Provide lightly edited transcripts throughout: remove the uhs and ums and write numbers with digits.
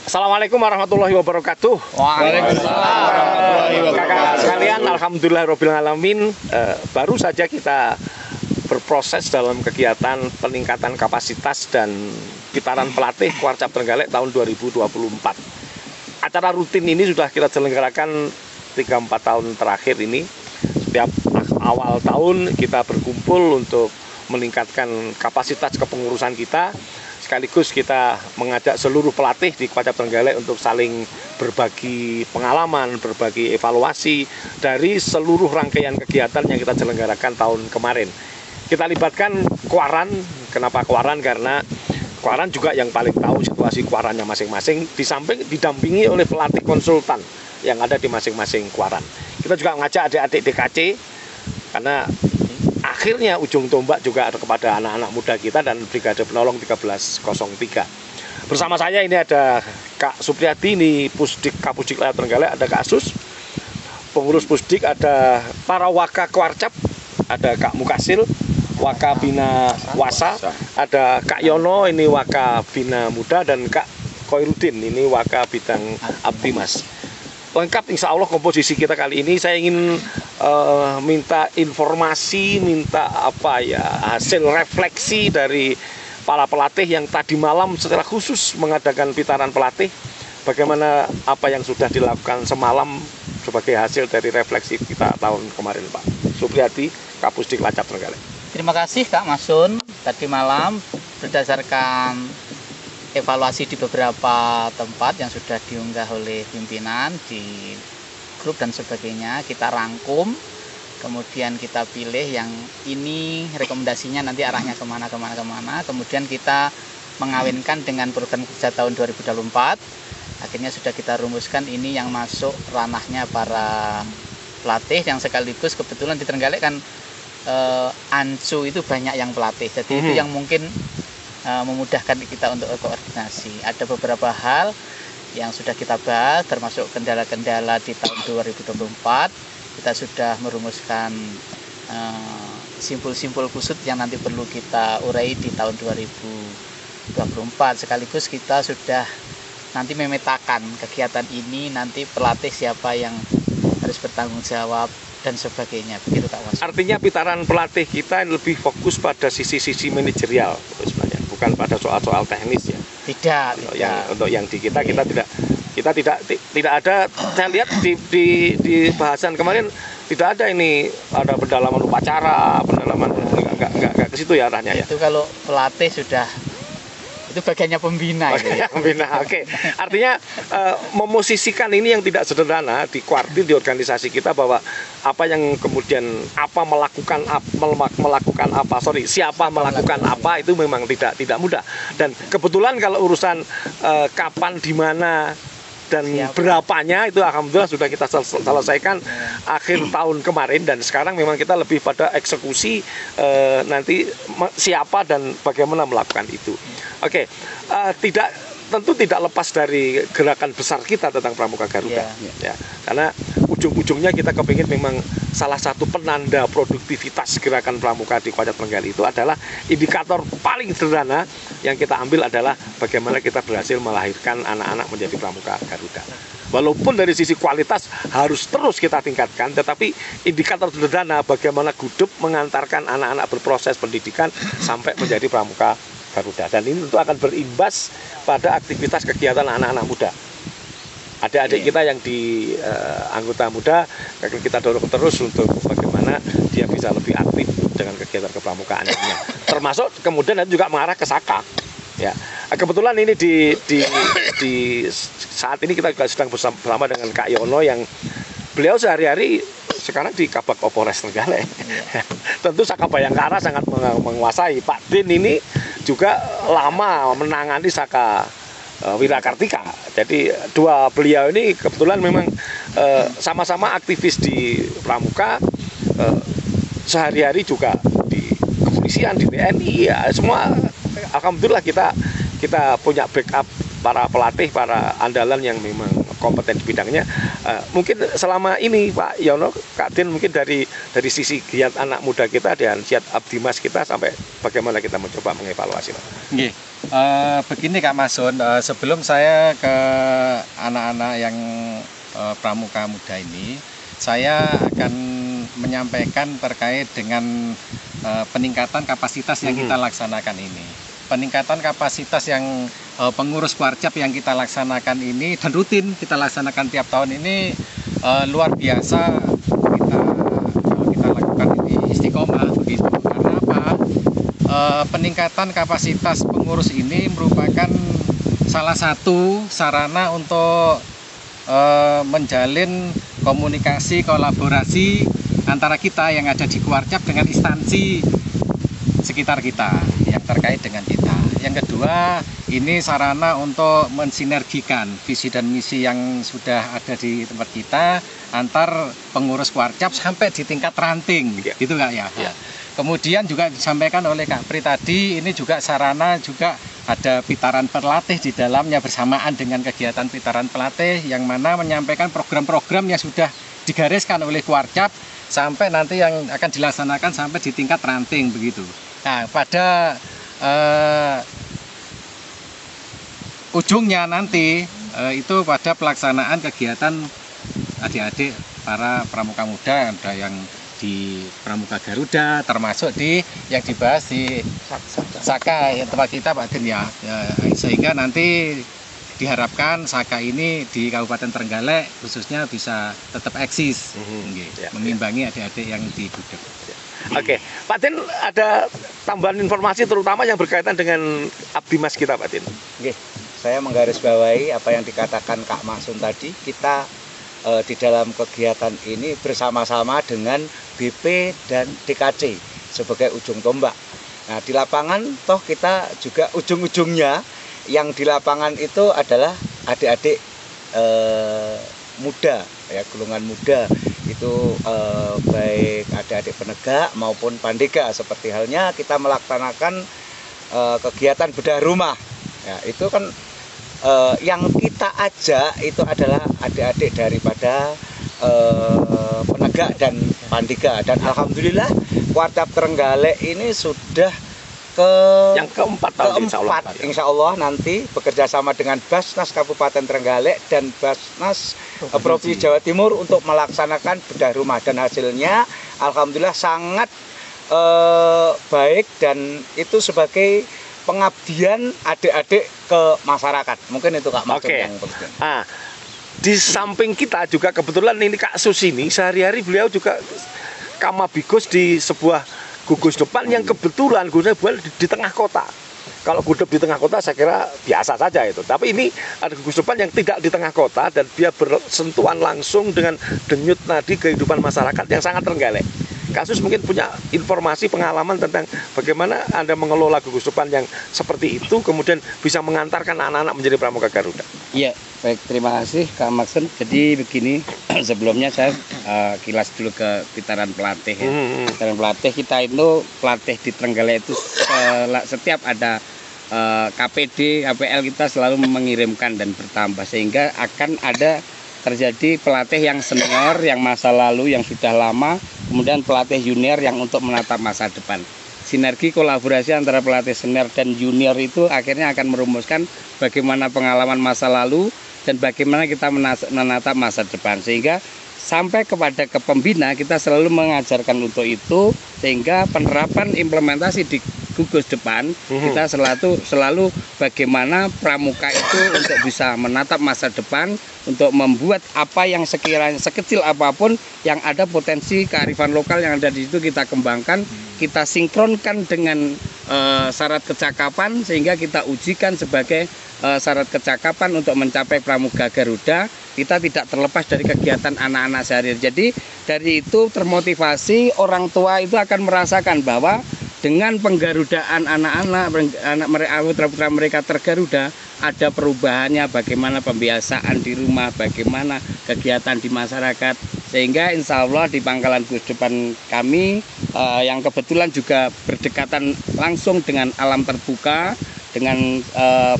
Assalamualaikum warahmatullahi wabarakatuh. Waalaikumsalam. Kakak sekalian, alhamdulillahirobbilalamin. Baru saja kita berproses dalam kegiatan peningkatan kapasitas dan pitaran pelatih Kuarcap Trenggalek tahun 2024. Acara rutin ini sudah kita selenggarakan 3-4 tahun terakhir ini. Setiap awal tahun kita berkumpul untuk meningkatkan kapasitas kepengurusan kita. Sekaligus kita mengajak seluruh pelatih di Kuarcap Trenggalek untuk saling berbagi pengalaman, berbagi evaluasi dari seluruh rangkaian kegiatan yang kita selenggarakan tahun kemarin. Kita libatkan Kuaran. Kenapa Kuaran? Karena Kuaran juga yang paling tahu situasi Kuarannya masing-masing, di samping didampingi oleh pelatih konsultan yang ada di masing-masing Kuaran. Kita juga mengajak adik-adik DKC, karena akhirnya ujung tombak juga ada kepada anak-anak muda kita dan Brigade Penolong 1303. Bersama saya ini ada Kak Supriyadi, ini Pusdik Kapusdik Trenggalek, ada Kak Asus, pengurus Pusdik, ada para Waka Kuarcap, ada Kak Mukasil, Waka Bina Wasa, ada Kak Yono, ini Waka Bina Muda, dan Kak Koirudin, ini Waka Bidang Abdi Mas. Lengkap insya Allah komposisi kita kali ini. Saya ingin minta informasi, minta hasil refleksi dari para pelatih yang tadi malam secara khusus mengadakan pitaran pelatih. Bagaimana apa yang sudah dilakukan semalam sebagai hasil dari refleksi kita tahun kemarin, Pak Supriyadi, Kapusdik Kuarcap Trenggalek. Terima kasih Kak Masun. Tadi malam berdasarkan evaluasi di beberapa tempat yang sudah diunggah oleh pimpinan di grup dan sebagainya, kita rangkum, kemudian kita pilih yang ini rekomendasinya nanti arahnya kemana, kemudian kita mengawinkan dengan program kerja tahun 2024. Akhirnya sudah kita rumuskan ini yang masuk ranahnya para pelatih, yang sekaligus kebetulan di Trenggalek kan ANCU itu banyak yang pelatih, jadi itu yang mungkin memudahkan kita untuk koordinasi. Ada beberapa hal yang sudah kita bahas, termasuk kendala-kendala di tahun 2024. Kita sudah merumuskan simpul-simpul kusut yang nanti perlu kita urai di tahun 2024. Sekaligus kita sudah nanti memetakan kegiatan ini, nanti pelatih siapa yang harus bertanggung jawab dan sebagainya. Begitu Kak Mas. Artinya pitaran pelatih kita lebih fokus pada sisi-sisi manajerial sebenarnya, bukan pada soal-soal teknis ya. Tidak. Untuk yang di kita tidak ada. Saya lihat di bahasan kemarin tidak ada ini, ada pendalaman upacara, pendalaman enggak ke situ ya arahnya ya. Itu kalau pelatih sudah, itu bagiannya pembina. Pembina, oke. Artinya memosisikan ini yang tidak sederhana di kuartil, di organisasi kita, bahwa apa yang kemudian siapa melakukan apa itu memang tidak mudah. Dan kebetulan kalau urusan kapan, di mana, dan berapanya itu alhamdulillah sudah kita selesaikan akhir tahun kemarin, dan sekarang memang kita lebih pada eksekusi nanti siapa dan bagaimana melakukan itu. Oke. Tentu tidak lepas dari gerakan besar kita tentang Pramuka Garuda, ya. Karena ujung-ujungnya kita kepingin memang salah satu penanda produktivitas gerakan pramuka di Kuarcap Trenggalek itu adalah indikator paling sederhana yang kita ambil adalah bagaimana kita berhasil melahirkan anak-anak menjadi Pramuka Garuda. Walaupun dari sisi kualitas harus terus kita tingkatkan, tetapi indikator sederhana bagaimana Gudup mengantarkan anak-anak berproses pendidikan sampai menjadi Pramuka Garuda. Dan ini tentu akan berimbas pada aktivitas kegiatan anak-anak muda. Adik-adik kita yang di anggota muda akan kita dorong terus untuk bagaimana dia bisa lebih aktif dengan kegiatan kepramukaannya. Termasuk kemudian juga mengarah ke Saka. Ya, kebetulan ini di saat ini kita juga sedang bersama dengan Kak Yono, yang beliau sehari-hari sekarang di Kabak Opores Trenggalek. Tentu Saka Bayangkara sangat menguasai. Pak Din ini juga lama menangani Saka Wirakartika. Jadi dua beliau ini kebetulan memang sama-sama aktivis di pramuka, sehari-hari juga di kepolisian, di TNI, ya semua. Alhamdulillah kita punya backup para pelatih, para andalan yang memang kompeten di bidangnya. Mungkin selama ini Pak Yono, Kak Din, mungkin dari dari sisi giat anak muda kita dan giat Abdimas kita sampai bagaimana kita mencoba mengevaluasi, Pak? Nggih. Begini Kak Masun, sebelum saya ke anak-anak yang pramuka muda ini, saya akan menyampaikan terkait dengan peningkatan kapasitas yang kita laksanakan ini. Peningkatan kapasitas yang pengurus warcap yang kita laksanakan ini dan rutin kita laksanakan tiap tahun ini luar biasa kita lakukan ini istiqomah begitu. Karena apa? Peningkatan kapasitas pengurus ini merupakan salah satu sarana untuk menjalin komunikasi, kolaborasi antara kita yang ada di Warcap dengan instansi sekitar kita yang terkait dengan kita. Yang kedua, ini sarana untuk mensinergikan visi dan misi yang sudah ada di tempat kita antar pengurus Warcap sampai di tingkat ranting, gitu Kak ya. Kemudian juga disampaikan oleh Kak Pri tadi, ini juga sarana juga ada pitaran pelatih di dalamnya bersamaan dengan kegiatan pitaran pelatih yang mana menyampaikan program-program yang sudah digariskan oleh Warcap sampai nanti yang akan dilaksanakan sampai di tingkat ranting begitu. Nah, pada ujungnya nanti itu pada pelaksanaan kegiatan adik-adik para pramuka muda, ada yang di Pramuka Garuda, termasuk di yang dibahas di Saka yang tempat kita Pak Din ya. Sehingga nanti diharapkan Saka ini di Kabupaten Trenggalek khususnya bisa tetap eksis, mengimbangi adik-adik yang di Gudeg. Oke, Pak Din, ada tambahan informasi terutama yang berkaitan dengan Abdimas kita, Pak Din. Oke, saya menggarisbawahi apa yang dikatakan Kak Masun tadi. Kita di dalam kegiatan ini bersama-sama dengan BP dan DKC sebagai ujung tombak. Nah, di lapangan toh kita juga ujung-ujungnya yang di lapangan itu adalah adik-adik muda, ya, golongan muda itu baik adik-adik penegak maupun pandega, seperti halnya kita melaksanakan kegiatan bedah rumah. Ya, itu kan yang kita ajak itu adalah adik-adik daripada penegak dan pandega, dan alhamdulillah Warcap Trenggalek ini sudah yang keempat insya Allah nanti bekerja sama dengan Basnas Kabupaten Trenggalek dan Basnas Provinsi Jawa Timur untuk melaksanakan bedah rumah, dan hasilnya alhamdulillah sangat baik, dan itu sebagai pengabdian adik-adik ke masyarakat. Mungkin itu Kak maksud yang penting. Di samping kita juga kebetulan ini Kak Sus ini sehari-hari beliau juga kamabigus di sebuah gugus depan yang kebetulan gugus di tengah kota. Kalau gudeg di tengah kota saya kira biasa saja itu. Tapi ini ada gugus depan yang tidak di tengah kota dan dia bersentuhan langsung dengan denyut nadi kehidupan masyarakat yang sangat Trenggalek. Kasus mungkin punya informasi pengalaman tentang bagaimana Anda mengelola gugus depan yang seperti itu kemudian bisa mengantarkan anak-anak menjadi pramuka Garuda. Iya, baik, terima kasih Kak Maksen. Jadi begini, sebelumnya saya kilas dulu ke pitaran pelatih ya. Pitaran pelatih kita itu pelatih di Trenggalek itu setiap ada KPD, KPL kita selalu mengirimkan dan bertambah sehingga akan ada terjadi pelatih yang senior, yang masa lalu, yang sudah lama, kemudian pelatih junior yang untuk menatap masa depan. Sinergi kolaborasi antara pelatih senior dan junior itu akhirnya akan merumuskan bagaimana pengalaman masa lalu dan bagaimana kita menatap masa depan. Sehingga sampai kepada kepembina kita selalu mengajarkan untuk itu, sehingga penerapan implementasi di gugus depan kita selalu bagaimana pramuka itu untuk bisa menatap masa depan, untuk membuat apa yang sekiranya sekecil apapun yang ada potensi kearifan lokal yang ada di situ kita kembangkan, kita sinkronkan dengan syarat kecakapan sehingga kita ujikan sebagai syarat kecakapan untuk mencapai pramuka Garuda. Kita tidak terlepas dari kegiatan anak-anak sehari-hari. Jadi dari itu termotivasi orang tua itu akan merasakan bahwa dengan penggarudaan anak-anak putra-putra mereka tergaruda, ada perubahannya, bagaimana pembiasaan di rumah, bagaimana kegiatan di masyarakat, sehingga insya Allah di pangkalan gugus depan kami yang kebetulan juga berdekatan langsung dengan alam terbuka, dengan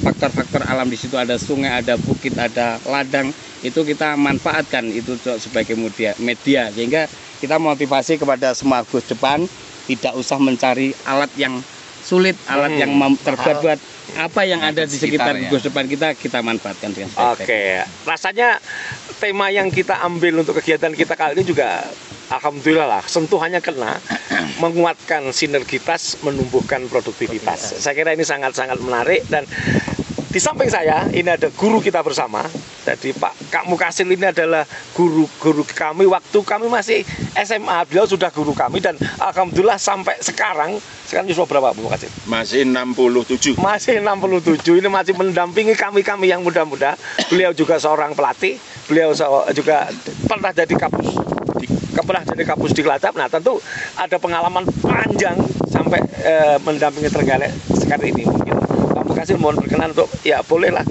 faktor-faktor alam di situ, ada sungai, ada bukit, ada ladang, itu kita manfaatkan itu sebagai media sehingga kita motivasi kepada semua Gus depan tidak usah mencari alat yang sulit, alat yang terbuat buat apa yang ada di sekitar Gus depan kita manfaatkan dengan baik. Oke, rasanya tema yang kita ambil untuk kegiatan kita kali ini juga alhamdulillah lah, sentuhannya kena, menguatkan sinergitas, menumbuhkan produktivitas. Saya kira ini sangat-sangat menarik, dan di samping saya ini ada guru kita bersama. Jadi Kak Mukasil ini adalah guru kami waktu kami masih SMA. Beliau sudah guru kami, dan alhamdulillah sampai sekarang sudah berapa Bu Mukasil? Masih 67. Masih 67. Ini masih mendampingi kami yang muda-muda. Beliau juga seorang pelatih. Beliau juga pernah jadi kapus di Cilacap. Nah, tentu ada pengalaman panjang sampai mendampingi Trenggalek sekarang ini. Mungkin Pak Mukasil mohon berkenan untuk bolehlah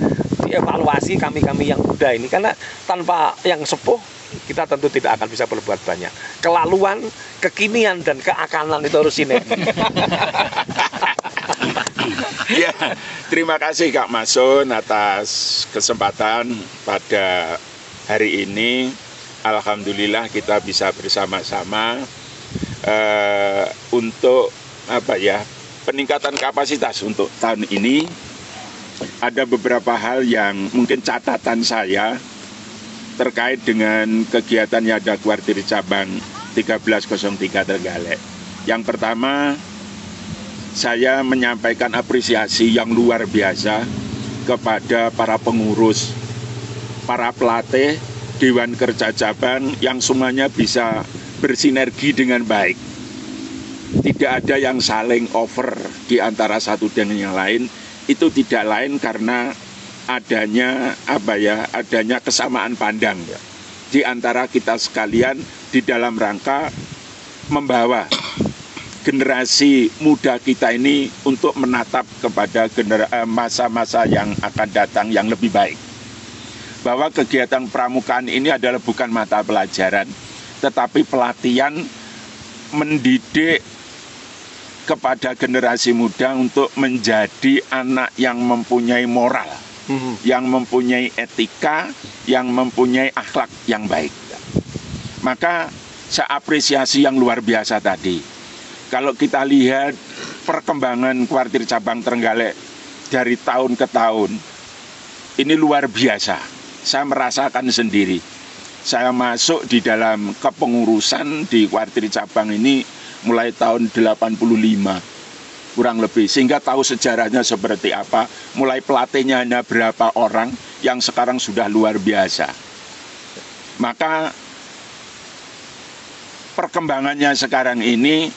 dievaluasi kami yang muda ini, karena tanpa yang sepuh kita tentu tidak akan bisa berbuat banyak. Kelaluan, kekinian, dan keakanan itu harus sinergi. Ya, terima kasih Kak Masun atas kesempatan pada hari ini. Alhamdulillah kita bisa bersama-sama untuk peningkatan kapasitas untuk tahun ini. Ada beberapa hal yang mungkin catatan saya terkait dengan kegiatan Yada Kuartir Cabang 1303 Trenggalek. Yang pertama, saya menyampaikan apresiasi yang luar biasa kepada para pengurus, para pelatih, Dewan Kerja Cabang yang semuanya bisa bersinergi dengan baik. Tidak ada yang saling over di antara satu dengan yang lain. Itu tidak lain karena adanya adanya kesamaan pandang di antara kita sekalian di dalam rangka membawa generasi muda kita ini untuk menatap kepada masa-masa yang akan datang yang lebih baik. Bahwa kegiatan pramukaan ini adalah bukan mata pelajaran, tetapi pelatihan mendidik kepada generasi muda untuk menjadi anak yang mempunyai moral, yang mempunyai etika, yang mempunyai akhlak yang baik. Maka saya apresiasi yang luar biasa tadi. Kalau kita lihat perkembangan Kuartir Cabang Trenggalek dari tahun ke tahun, ini luar biasa. Saya merasakan sendiri. Saya masuk di dalam kepengurusan di Kuartir Cabang ini mulai tahun 85 kurang lebih, sehingga tahu sejarahnya seperti apa, mulai pelatihnya hanya berapa orang yang sekarang sudah luar biasa. Maka perkembangannya sekarang ini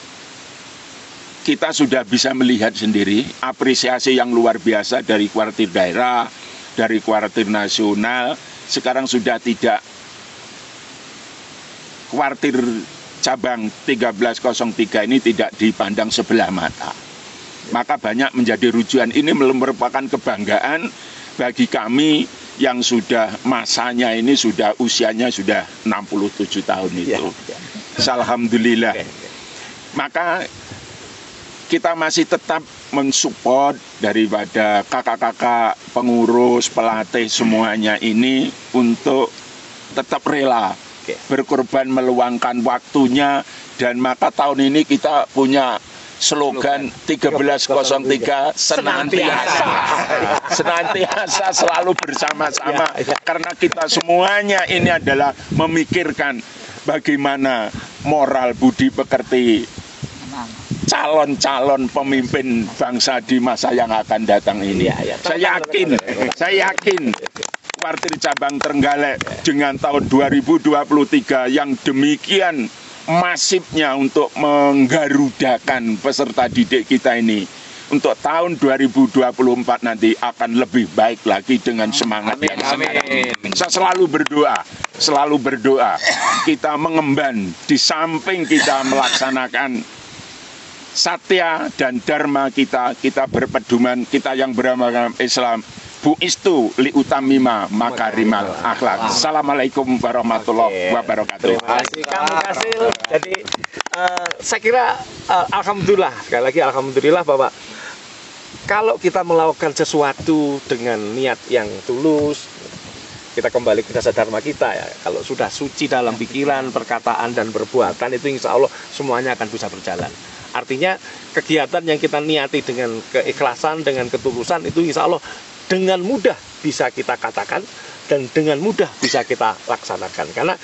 kita sudah bisa melihat sendiri apresiasi yang luar biasa dari kuartir daerah, dari kuartir nasional. Sekarang sudah tidak kuartir cabang 1303 ini tidak dipandang sebelah mata. Maka banyak menjadi rujukan. Ini merupakan kebanggaan bagi kami yang sudah masanya ini usianya sudah 67 tahun itu. Alhamdulillah. Maka kita masih tetap mensupport daripada kakak-kakak pengurus, pelatih semuanya ini untuk tetap rela berkorban meluangkan waktunya. Dan maka tahun ini kita punya slogan 1303 senantiasa selalu bersama-sama, karena kita semuanya ini adalah memikirkan bagaimana moral budi pekerti calon-calon pemimpin bangsa di masa yang akan datang ini. Saya yakin Kuartir Cabang Trenggalek dengan tahun 2023 yang demikian masifnya untuk menggarudakan peserta didik kita ini, untuk tahun 2024 nanti akan lebih baik lagi dengan semangat yang sekarang. Saya selalu berdoa kita mengemban, di samping kita melaksanakan satya dan dharma kita berpedoman, kita yang beragama Islam, bu'istu liutamima makarimal akhlak. Assalamualaikum warahmatullahi wabarakatuh. Terima kasih Kang Mukasil. Jadi saya kira alhamdulillah, sekali lagi alhamdulillah bahwa kalau kita melakukan sesuatu dengan niat yang tulus, kita kembali ke dasar dharma kita ya. Kalau sudah suci dalam pikiran, perkataan dan perbuatan itu insya Allah semuanya akan bisa berjalan. Artinya kegiatan yang kita niati dengan keikhlasan, dengan ketulusan itu insya Allah dengan mudah bisa kita katakan dan dengan mudah bisa kita laksanakan. Karena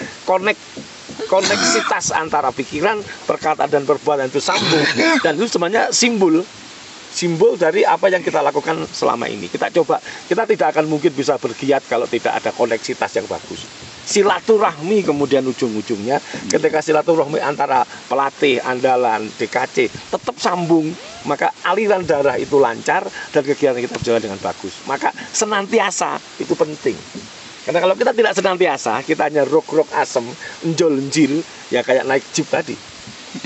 koneksitas antara pikiran, perkataan dan perbuatan itu sambung, dan itu sebenarnya simbol dari apa yang kita lakukan selama ini. Kita tidak akan mungkin bisa bergiat kalau tidak ada koneksitas yang bagus. Silaturahmi kemudian ujung-ujungnya ketika silaturahmi antara pelatih, andalan, DKC tetap sambung, maka aliran darah itu lancar dan kegiatan kita berjalan dengan bagus. Maka senantiasa itu penting. Karena kalau kita tidak senantiasa, kita hanya rok-rok asem, enjol-enjil, ya kayak naik jeep tadi.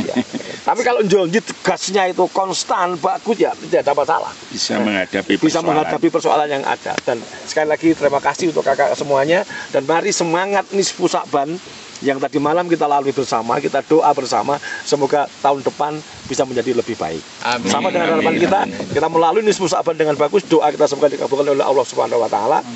Ya. Tapi kalau enjol-enjil gasnya itu konstan, bagus, ya tidak ada masalah. Bisa menghadapi persoalan yang ada. Dan sekali lagi terima kasih untuk kakak semuanya. Dan mari semangat Nisfu Sa'ban yang tadi malam kita lalui bersama, kita doa bersama, semoga tahun depan bisa menjadi lebih baik. Amin. Sama dengan harapan kita melalui Nisfu Sa'ban dengan bagus, doa kita semoga dikabulkan oleh Allah Subhanahu wa taala.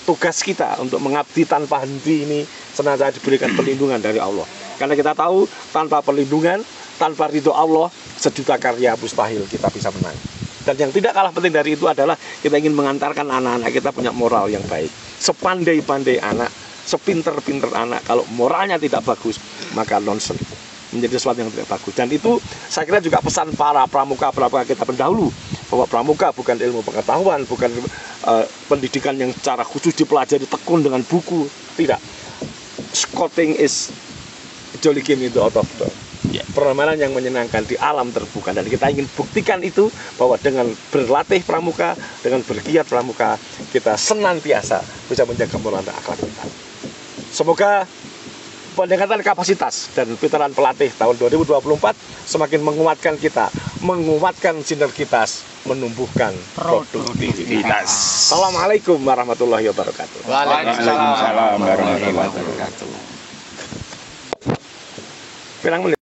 Tugas kita untuk mengabdi tanpa henti ini senantiasa diberikan perlindungan dari Allah. Karena kita tahu tanpa perlindungan, tanpa ridho Allah, sejuta karya mustahil kita bisa menang. Dan yang tidak kalah penting dari itu adalah kita ingin mengantarkan anak-anak kita punya moral yang baik. Sepandai-pandai anak, sepinter-pinter anak, kalau moralnya tidak bagus, maka nonsense, menjadi sesuatu yang tidak bagus. Dan itu saya kira juga pesan para pramuka kita pendahulu, bahwa pramuka bukan ilmu pengetahuan, bukan pendidikan yang secara khusus dipelajari tekun dengan buku, tidak. Scouting is jolly game in the out of door. Permainan yang menyenangkan di alam terbuka, dan kita ingin buktikan itu bahwa dengan berlatih pramuka, dengan bergiat pramuka, kita senantiasa bisa menjaga moral dan akhlak kita. Semoga peningkatan kapasitas dan veteran pelatih tahun 2024 semakin menguatkan kita, menguatkan sinergitas, menumbuhkan produktivitas. Assalamualaikum warahmatullahi wabarakatuh. Waalaikumsalam warahmatullahi wabarakatuh.